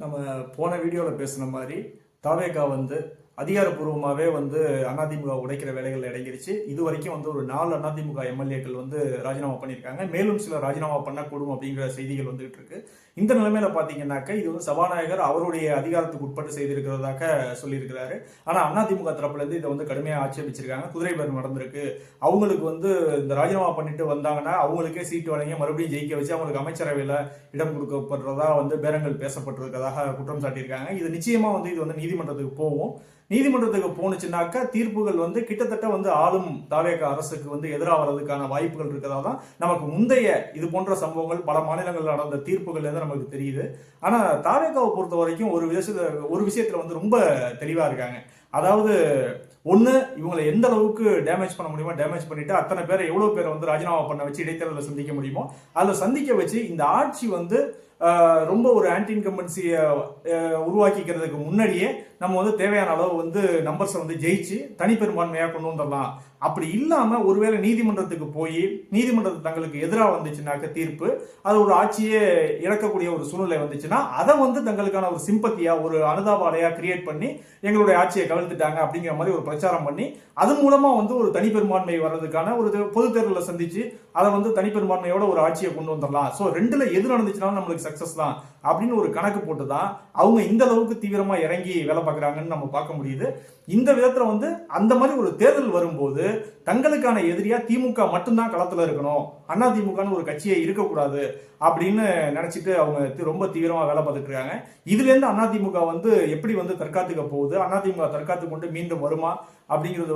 நம்ம போன வீடியோவில் பேசின மாதிரி தாவேகா அதிகாரப்பூர்வமாகவே அதிமுக உடைக்கிற வேலைகள் இறங்கிருச்சு. இது வரைக்கும் ஒரு 4 அதிமுக எம்எல்ஏக்கள் ராஜினாமா பண்ணியிருக்காங்க. மேலும் சில ராஜினாமா பண்ணக்கூடும் அப்படிங்கிற செய்திகள் வந்துகிட்டு இருக்கு. இந்த நிலைமையில பாத்தீங்கன்னாக்க இது சபாநாயகர் அவருடைய அதிகாரத்துக்கு உட்பட்டு செய்திருக்கிறதாக சொல்லியிருக்கிறாரு. ஆனா அதிமுக தரப்புல இருந்து இதை கடுமையாக ஆட்சேபிச்சிருக்காங்க. குதிரை பேரம் நடந்திருக்கு. அவங்களுக்கு இந்த ராஜினாமா பண்ணிட்டு வந்தாங்கன்னா அவங்களுக்கே சீட்டு வழங்கி மறுபடியும் ஜெயிக்க வச்சு அவங்களுக்கு அமைச்சரவையில் இடம் கொடுக்கப்படுறதா பேரங்கள் பேசப்பட்டிருக்கிறதாக குற்றம் சாட்டியிருக்காங்க. இது நிச்சயமா இது நீதிமன்றத்துக்கு போகும். நீதிமன்றத்துக்கு போனுச்சுனாக்கா தீர்ப்புகள் கிட்டத்தட்ட ஆளும் தாவேகா அரசுக்கு எதிராக வர்றதுக்கான வாய்ப்புகள் இருக்கிறதா தான் நமக்கு முந்தைய இது போன்ற சம்பவங்கள் பல மாநிலங்களில் நடந்த தீர்ப்புகள் நமக்கு தெரியுது. ஆனா தாவேகாவை பொறுத்த வரைக்கும் ஒரு விஷயத்துல ரொம்ப தெளிவா இருக்காங்க. அதாவது ஒண்ணு, இவங்களை எந்த அளவுக்கு டேமேஜ் பண்ண முடியுமோ டேமேஜ் பண்ணிட்டு அத்தனை பேரை எவ்வளவு பேரை ராஜினாமா பண்ண வச்சு இடைத்தேர்தலில் சந்திக்க முடியுமோ அதில் சந்திக்க வச்சு இந்த ஆட்சி ரொம்ப ஒரு ஆன்டி இன்கம்பன்சியை உருவாக்கிக்கிறதுக்கு முன்னாடியே நம்ம தேவையான அளவு நம்பர்ஸ் ஜெயிச்சு தனிப்பெரும்பான்மையா கொண்டு வந்துடலாம். அப்படி இல்லாம ஒருவேளை நீதிமன்றத்துக்கு போய் நீதிமன்றத்து தங்களுக்கு எதிராக வந்துச்சுனாக்க தீர்ப்பு அது ஒரு ஆட்சியே இழக்கக்கூடிய ஒரு சூழ்நிலை வந்துச்சுன்னா அதை தங்களுக்கான ஒரு சிம்பத்தியா ஒரு அனுதாபாலையா கிரியேட் பண்ணி எங்களுடைய ஆட்சியை கவிழ்த்துட்டாங்க அப்படிங்கிற மாதிரி ஒரு பிரச்சாரம் பண்ணி அது மூலமா ஒரு தனிப்பெரும்பான்மை வர்றதுக்கான ஒரு பொது தேர்தலில் சந்திச்சு அதை தனிப்பெரும்பான்மையோட ஒரு ஆட்சியை கொண்டு வந்துடலாம். ஸோ ரெண்டுல எது நடந்துச்சுனாலும் நம்மளுக்கு சக்சஸ் தான் அப்படின்னு ஒரு கணக்கு போட்டுதான் அவங்க இந்த அளவுக்கு தீவிரமா இறங்கி வேலை பார்க்கறாங்கன்னு நம்ம பார்க்க முடியுது. இந்த விதத்துல அந்த மாதிரி ஒரு தேர்தல் வரும்போது தங்களுக்கான எதிரியா திமுக மட்டும்தான் களத்துல இருக்கணும், அதிமுகன்னு ஒரு கட்சியே இருக்கக்கூடாது அப்படின்னு நினைச்சிட்டு அவங்க ரொம்ப தீவிரமா வேலை பார்த்துட்டு இருக்காங்க. இதுல இருந்து அதிமுக எப்படி தற்காத்துக்க போகுது, அதிமுக தற்காத்து கொண்டு மீண்டும் வருமா அப்படிங்கிறது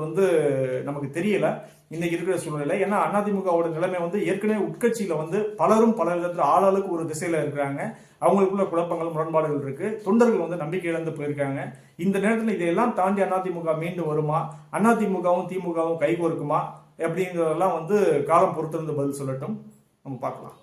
நமக்கு தெரியல இன்னைக்கு இருக்கிற சூழ்நிலை. ஏன்னா அதிமுகவோட நிலைமை ஏற்கனவே உட்கட்சியில பலரும் பல விதத்துல ஆளாளுக்கு ஒரு திசையில இருக்கிறாங்க. அவங்களுக்குள்ள குழப்பங்கள் முரண்பாடுகள் இருக்கு. தொண்டர்கள் நம்பிக்கை இழந்து போயிருக்காங்க. இந்த நேரத்தில் இதையெல்லாம் தாண்டி அதிமுக மீண்டும் வருமா, அதிமுகவும் திமுகவும் கைகோர்க்குமா அப்படிங்கிறதெல்லாம் காலம் பொறுத்திருந்து பதில் சொல்லட்டும். நம்ம பார்க்கலாம்.